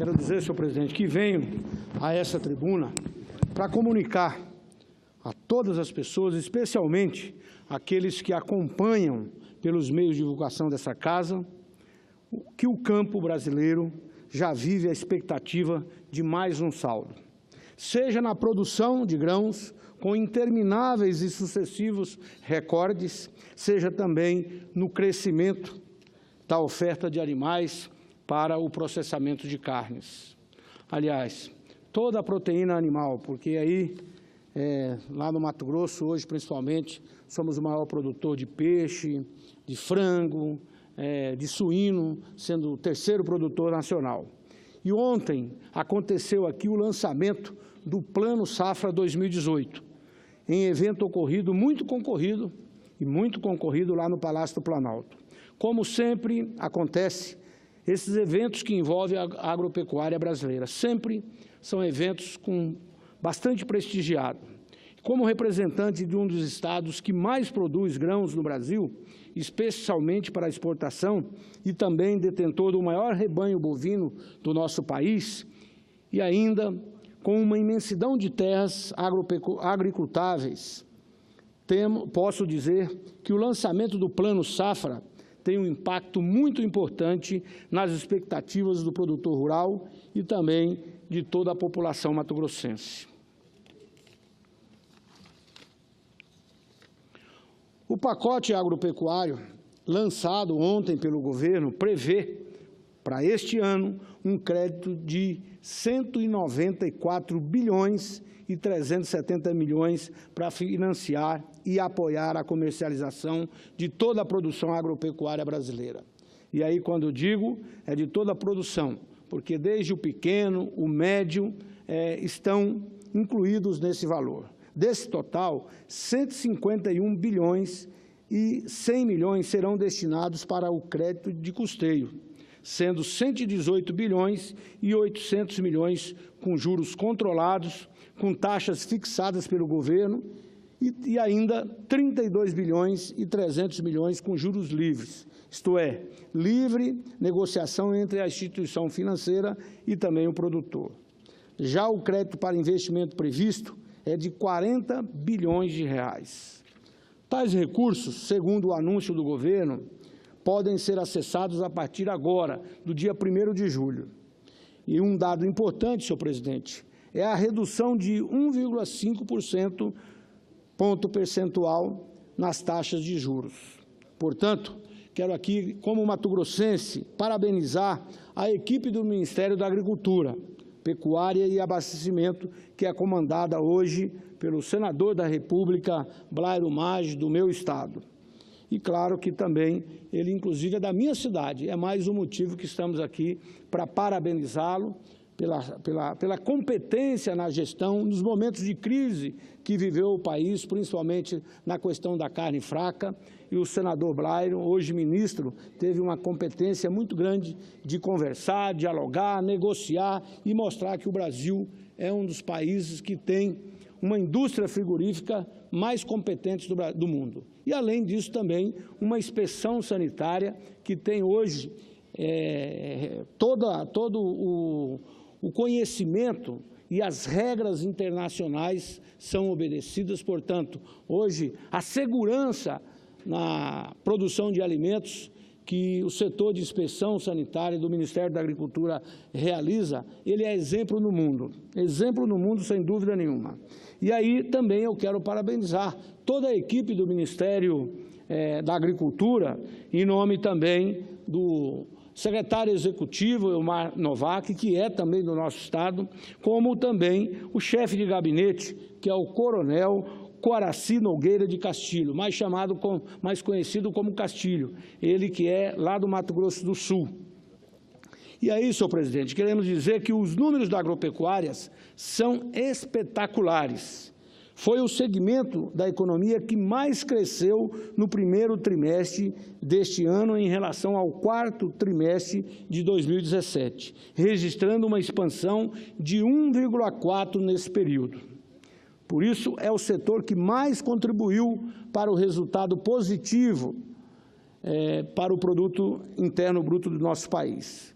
Quero dizer, senhor presidente, que venho a essa tribuna para comunicar a todas as pessoas, especialmente aqueles que acompanham pelos meios de divulgação dessa casa, que o campo brasileiro já vive a expectativa de mais um saldo. Seja na produção de grãos, com intermináveis e sucessivos recordes, seja também no crescimento da oferta de animais para o processamento de carnes. Aliás, toda a proteína animal, porque aí, lá no Mato Grosso, hoje principalmente, somos o maior produtor de peixe, de frango, de suíno, sendo o terceiro produtor nacional. E ontem aconteceu aqui o lançamento do Plano Safra 2018, em evento muito concorrido lá no Palácio do Planalto. Como sempre acontece, esses eventos que envolvem a agropecuária brasileira sempre são eventos bastante prestigiados. Como representante de um dos estados que mais produz grãos no Brasil, especialmente para exportação, e também detentor do maior rebanho bovino do nosso país, e ainda com uma imensidão de terras agricultáveis, posso dizer que o lançamento do Plano Safra tem um impacto muito importante nas expectativas do produtor rural e também de toda a população mato-grossense. O pacote agropecuário, lançado ontem pelo governo, prevê, para este ano, um crédito de 194 bilhões e 370 milhões para financiar e apoiar a comercialização de toda a produção agropecuária brasileira. E aí, quando eu digo, é de toda a produção, porque desde o pequeno, o médio, estão incluídos nesse valor. Desse total, 151 bilhões e 100 milhões serão destinados para o crédito de custeio, sendo 118 bilhões e 800 milhões com juros controlados, com taxas fixadas pelo governo, e ainda 32 bilhões e 300 milhões com juros livres, isto é, livre negociação entre a instituição financeira e também o produtor. Já o crédito para investimento previsto é de 40 bilhões de reais. Tais recursos, segundo o anúncio do governo, podem ser acessados a partir agora, do dia 1º de julho. E um dado importante, senhor presidente, é a redução de 1,5% ponto percentual nas taxas de juros. Portanto, quero aqui, como mato-grossense, parabenizar a equipe do Ministério da Agricultura, Pecuária e Abastecimento, que é comandada hoje pelo senador da República, Blairo Maggi, do meu estado. E claro que também ele, inclusive, é da minha cidade. É mais um motivo que estamos aqui para parabenizá-lo pela competência na gestão, nos momentos de crise que viveu o país, principalmente na questão da carne fraca. E o senador Blairo, hoje ministro, teve uma competência muito grande de conversar, dialogar, negociar e mostrar que o Brasil é um dos países que tem uma indústria frigorífica mais competente do mundo. E, além disso, também uma inspeção sanitária que tem hoje todo o conhecimento e as regras internacionais são obedecidas. Portanto, hoje, a segurança na produção de alimentos que o setor de inspeção sanitária do Ministério da Agricultura realiza, ele é exemplo no mundo sem dúvida nenhuma. E aí também eu quero parabenizar toda a equipe do Ministério da Agricultura, em nome também do secretário executivo, Elmar Novak, que é também do nosso estado, como também o chefe de gabinete, que é o coronel Coraci Nogueira de Castilho, mais conhecido como Castilho, ele que é lá do Mato Grosso do Sul. E aí, senhor presidente, queremos dizer que os números da agropecuária são espetaculares. Foi o segmento da economia que mais cresceu no primeiro trimestre deste ano em relação ao quarto trimestre de 2017, registrando uma expansão de 1,4% nesse período. Por isso, é o setor que mais contribuiu para o resultado positivo para o produto interno bruto do nosso país.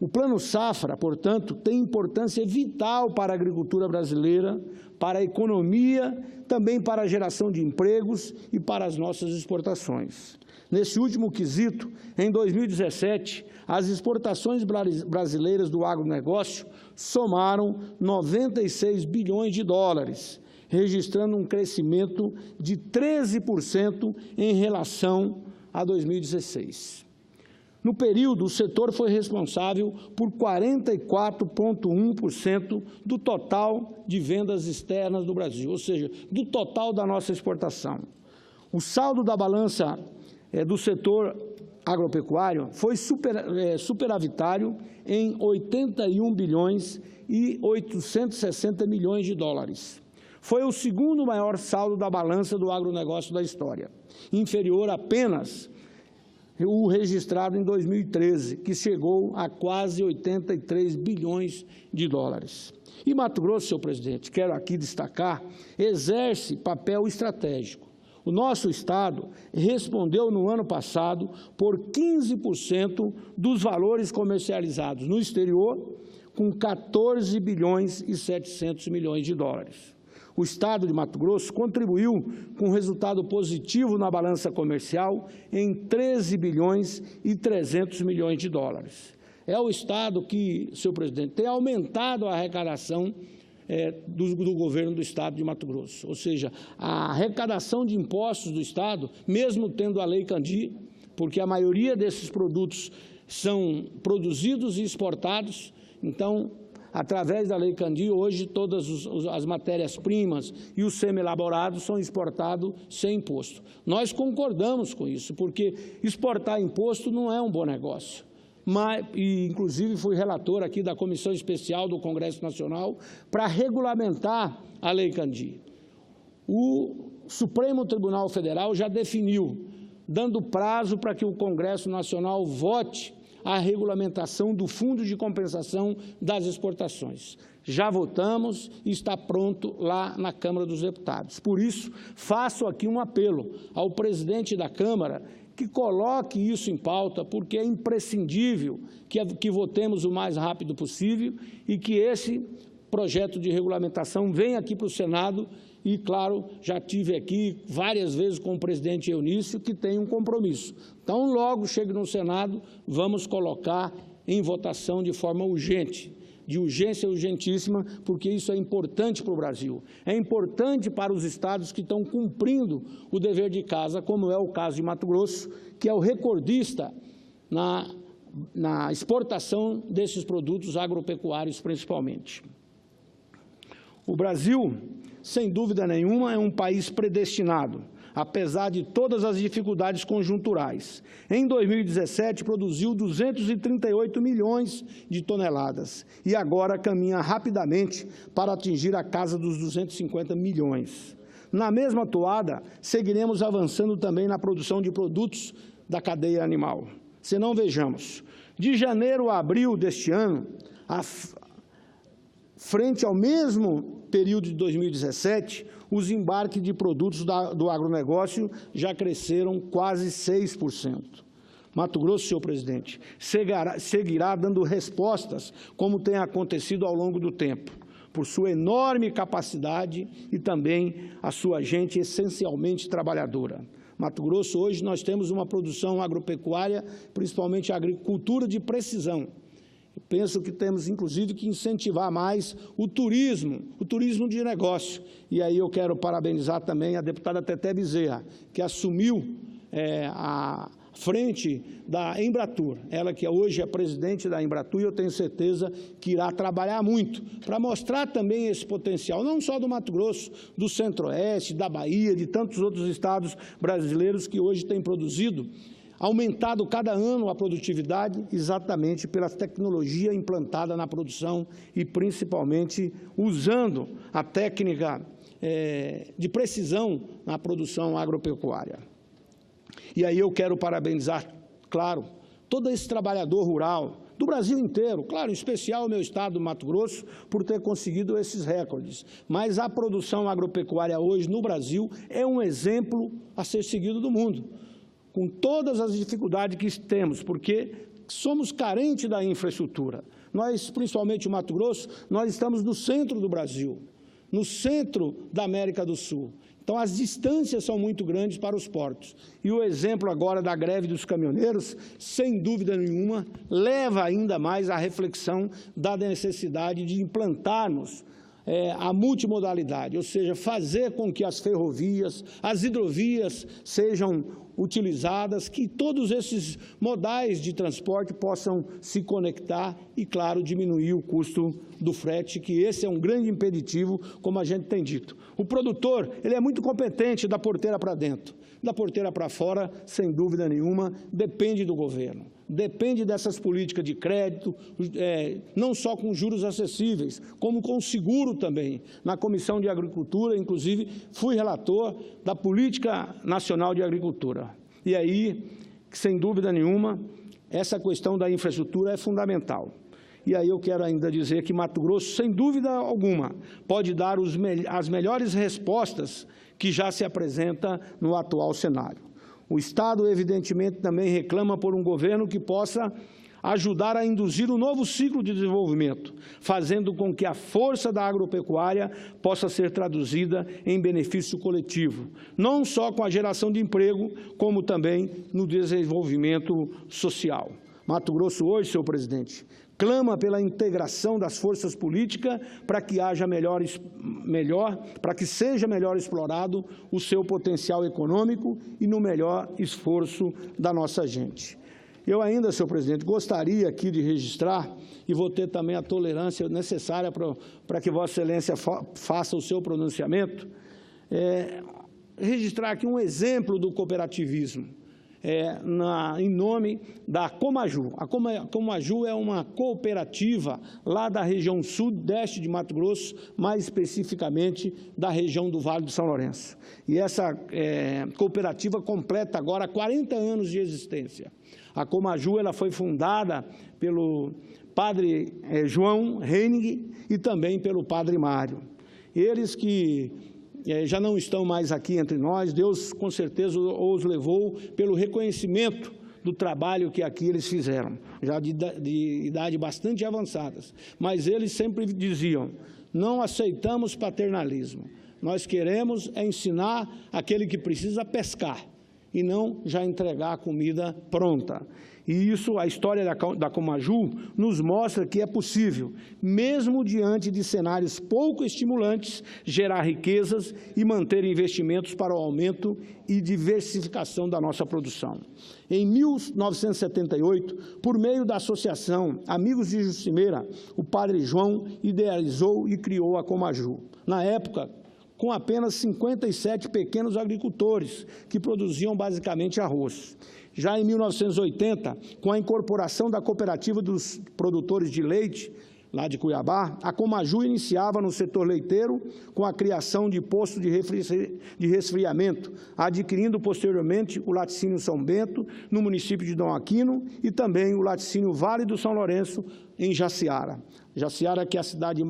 O Plano Safra, portanto, tem importância vital para a agricultura brasileira, para a economia, também para a geração de empregos e para as nossas exportações. Nesse último quesito, em 2017, as exportações brasileiras do agronegócio somaram 96 bilhões de dólares, registrando um crescimento de 13% em relação a 2016. No período, o setor foi responsável por 44,1% do total de vendas externas do Brasil, ou seja, do total da nossa exportação. O saldo da balança do setor agropecuário foi superavitário em 81 bilhões e 860 milhões de dólares. Foi o segundo maior saldo da balança do agronegócio da história, inferior apenas o registrado em 2013, que chegou a quase 83 bilhões de dólares. E Mato Grosso, senhor presidente, quero aqui destacar, exerce papel estratégico. O nosso Estado respondeu no ano passado por 15% dos valores comercializados no exterior, com 14 bilhões e 700 milhões de dólares. O Estado de Mato Grosso contribuiu com resultado positivo na balança comercial em 13 bilhões e 300 milhões de dólares. É o Estado que, senhor presidente, tem aumentado a arrecadação do governo do Estado de Mato Grosso. Ou seja, a arrecadação de impostos do Estado, mesmo tendo a Lei Candir, porque a maioria desses produtos são produzidos e exportados, então, através da Lei Candir, hoje todas as matérias-primas e os semi-elaborados são exportados sem imposto. Nós concordamos com isso, porque exportar imposto não é um bom negócio. Inclusive, fui relator aqui da Comissão Especial do Congresso Nacional para regulamentar a Lei Candir. O Supremo Tribunal Federal já definiu, dando prazo para que o Congresso Nacional vote a regulamentação do Fundo de Compensação das Exportações. Já votamos e está pronto lá na Câmara dos Deputados. Por isso, faço aqui um apelo ao presidente da Câmara que coloque isso em pauta, porque é imprescindível que votemos o mais rápido possível e que esse projeto de regulamentação venha aqui para o Senado e, claro, já tive aqui várias vezes com o presidente Eunício, que tem um compromisso. Então, logo chegue no Senado, vamos colocar em votação de forma urgente, de urgência urgentíssima, porque isso é importante para o Brasil. É importante para os estados que estão cumprindo o dever de casa, como é o caso de Mato Grosso, que é o recordista na exportação desses produtos agropecuários, principalmente. O Brasil, sem dúvida nenhuma, é um país predestinado, apesar de todas as dificuldades conjunturais. Em 2017, produziu 238 milhões de toneladas e agora caminha rapidamente para atingir a casa dos 250 milhões. Na mesma toada, seguiremos avançando também na produção de produtos da cadeia animal. Senão, vejamos, de janeiro a abril deste ano, frente ao mesmo período de 2017, os embarques de produtos do agronegócio já cresceram quase 6%. Mato Grosso, senhor presidente, seguirá dando respostas, como tem acontecido ao longo do tempo, por sua enorme capacidade e também a sua gente essencialmente trabalhadora. Mato Grosso, hoje, nós temos uma produção agropecuária, principalmente a agricultura de precisão. Eu penso que temos, inclusive, que incentivar mais o turismo de negócio. E aí eu quero parabenizar também a deputada Teté Bezerra, que assumiu a frente da Embratur. Ela que hoje é presidente da Embratur, e eu tenho certeza que irá trabalhar muito para mostrar também esse potencial, não só do Mato Grosso, do Centro-Oeste, da Bahia, de tantos outros estados brasileiros que hoje têm produzido, aumentado cada ano a produtividade exatamente pela tecnologia implantada na produção e principalmente usando a técnica de precisão na produção agropecuária. E aí eu quero parabenizar, claro, todo esse trabalhador rural do Brasil inteiro, claro, em especial o meu estado, do Mato Grosso, por ter conseguido esses recordes. Mas a produção agropecuária hoje no Brasil é um exemplo a ser seguido do mundo, com todas as dificuldades que temos, porque somos carentes da infraestrutura. Nós, principalmente o Mato Grosso, nós estamos no centro do Brasil, no centro da América do Sul. Então, as distâncias são muito grandes para os portos. E o exemplo agora da greve dos caminhoneiros, sem dúvida nenhuma, leva ainda mais à reflexão da necessidade de implantarmos a multimodalidade, ou seja, fazer com que as ferrovias, as hidrovias sejam utilizadas, que todos esses modais de transporte possam se conectar e, claro, diminuir o custo do frete, que esse é um grande impeditivo, como a gente tem dito. O produtor, ele é muito competente da porteira para dentro. Da porteira para fora, sem dúvida nenhuma, depende do governo. Depende dessas políticas de crédito, não só com juros acessíveis, como com seguro também. Na Comissão de Agricultura, inclusive, fui relator da Política Nacional de Agricultura. E aí, sem dúvida nenhuma, essa questão da infraestrutura é fundamental. E aí eu quero ainda dizer que Mato Grosso, sem dúvida alguma, pode dar as melhores respostas que já se apresenta no atual cenário. O Estado, evidentemente, também reclama por um governo que possa ajudar a induzir um novo ciclo de desenvolvimento, fazendo com que a força da agropecuária possa ser traduzida em benefício coletivo, não só com a geração de emprego, como também no desenvolvimento social. Mato Grosso hoje, senhor presidente, clama pela integração das forças políticas para que para que seja melhor explorado o seu potencial econômico e no melhor esforço da nossa gente. Eu ainda, senhor presidente, gostaria aqui de registrar, e vou ter também a tolerância necessária para que Vossa Excelência faça o seu pronunciamento, registrar aqui um exemplo do cooperativismo. Em nome da Comaju. A Comaju é uma cooperativa lá da região sudeste de Mato Grosso, mais especificamente da região do Vale do São Lourenço. E essa cooperativa completa agora 40 anos de existência. A Comaju ela foi fundada pelo padre João Henning e também pelo padre Mário. Eles que já não estão mais aqui entre nós, Deus com certeza os levou pelo reconhecimento do trabalho que aqui eles fizeram, já de idade bastante avançadas. Mas eles sempre diziam, não aceitamos paternalismo, nós queremos ensinar aquele que precisa pescar e não já entregar a comida pronta. E isso, a história da Comaju nos mostra que é possível, mesmo diante de cenários pouco estimulantes, gerar riquezas e manter investimentos para o aumento e diversificação da nossa produção. Em 1978, por meio da associação Amigos de Jucimeira, o padre João idealizou e criou a Comaju. Na época, com apenas 57 pequenos agricultores, que produziam basicamente arroz. Já em 1980, com a incorporação da Cooperativa dos Produtores de Leite, lá de Cuiabá, a Comaju iniciava no setor leiteiro com a criação de posto de resfriamento, adquirindo posteriormente o laticínio São Bento, no município de Dom Aquino, e também o laticínio Vale do São Lourenço, em Jaciara. Jaciara, que é a cidade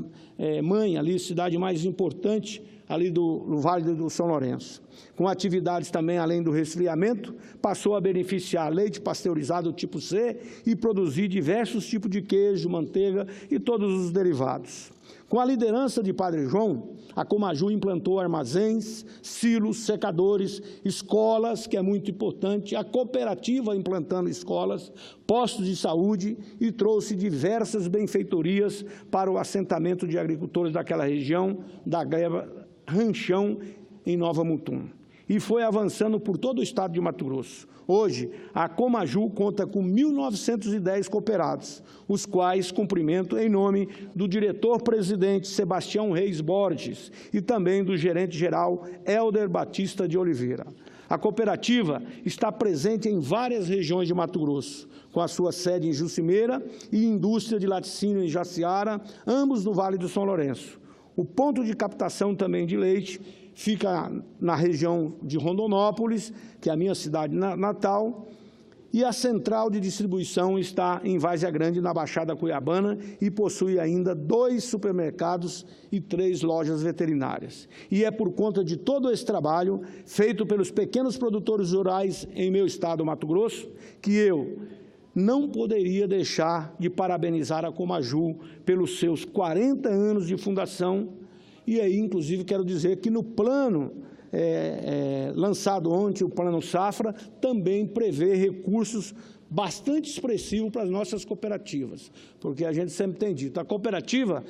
mãe, ali, a cidade mais importante ali do Vale do São Lourenço. Com atividades também além do resfriamento, passou a beneficiar leite pasteurizado tipo C e produzir diversos tipos de queijo, manteiga e todos os derivados. Com a liderança de Padre João, a Comaju implantou armazéns, silos, secadores, escolas, que é muito importante, a cooperativa implantando escolas, postos de saúde e trouxe diversas benfeitorias para o assentamento de agricultores daquela região, da Gleba Ranchão, em Nova Mutum. E foi avançando por todo o estado de Mato Grosso. Hoje, a Comaju conta com 1.910 cooperados, os quais cumprimento em nome do diretor-presidente Sebastião Reis Borges e também do gerente-geral Helder Batista de Oliveira. A cooperativa está presente em várias regiões de Mato Grosso, com a sua sede em Jucimeira e indústria de laticínio em Jaciara, ambos no Vale do São Lourenço. O ponto de captação também de leite fica na região de Rondonópolis, que é a minha cidade natal, e a central de distribuição está em Várzea Grande, na Baixada Cuiabana, e possui ainda 2 supermercados e 3 lojas veterinárias. E é por conta de todo esse trabalho, feito pelos pequenos produtores rurais em meu estado, Mato Grosso, que eu, não poderia deixar de parabenizar a Comaju pelos seus 40 anos de fundação. E aí, inclusive, quero dizer que no plano lançado ontem, o Plano Safra, também prevê recursos bastante expressivos para as nossas cooperativas, porque a gente sempre tem dito, a cooperativa,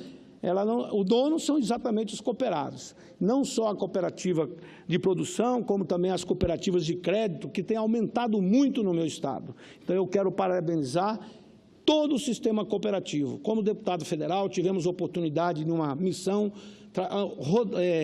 o dono são exatamente os cooperados, não só a cooperativa de produção, como também as cooperativas de crédito, que têm aumentado muito no meu estado. Então, eu quero parabenizar todo o sistema cooperativo. Como deputado federal, tivemos oportunidade de uma missão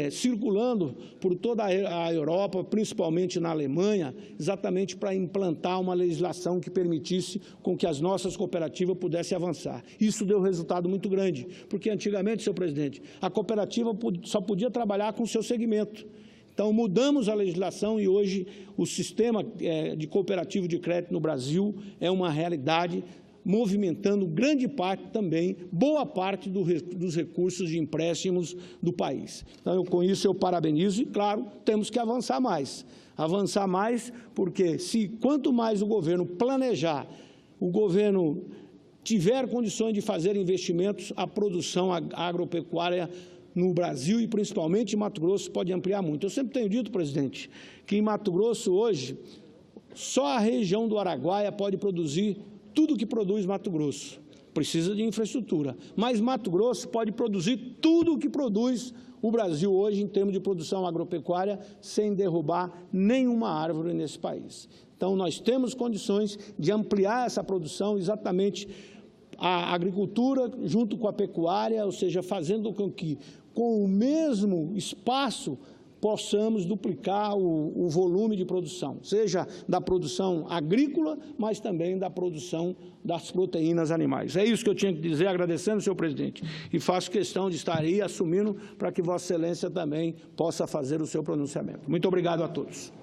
circulando por toda a Europa, principalmente na Alemanha, exatamente para implantar uma legislação que permitisse com que as nossas cooperativas pudessem avançar. Isso deu resultado muito grande, porque antigamente, senhor presidente, a cooperativa só podia trabalhar com o seu segmento. Então, mudamos a legislação e hoje o sistema de cooperativo de crédito no Brasil é uma realidade, movimentando grande parte também, boa parte dos recursos de empréstimos do país. Então, com isso eu parabenizo e, claro, temos que avançar mais. Avançar mais porque, quanto mais o governo planejar, o governo tiver condições de fazer investimentos, a produção agropecuária no Brasil e principalmente em Mato Grosso pode ampliar muito. Eu sempre tenho dito, presidente, que em Mato Grosso hoje, só a região do Araguaia pode produzir tudo que produz Mato Grosso. Precisa de infraestrutura, mas Mato Grosso pode produzir tudo o que produz o Brasil hoje em termos de produção agropecuária, sem derrubar nenhuma árvore nesse país. Então, nós temos condições de ampliar essa produção, exatamente a agricultura junto com a pecuária, ou seja, fazendo com que, com o mesmo espaço, possamos duplicar o volume de produção, seja da produção agrícola, mas também da produção das proteínas animais. É isso que eu tinha que dizer, agradecendo, senhor presidente, e faço questão de estar aí assumindo para que Vossa Excelência também possa fazer o seu pronunciamento. Muito obrigado a todos.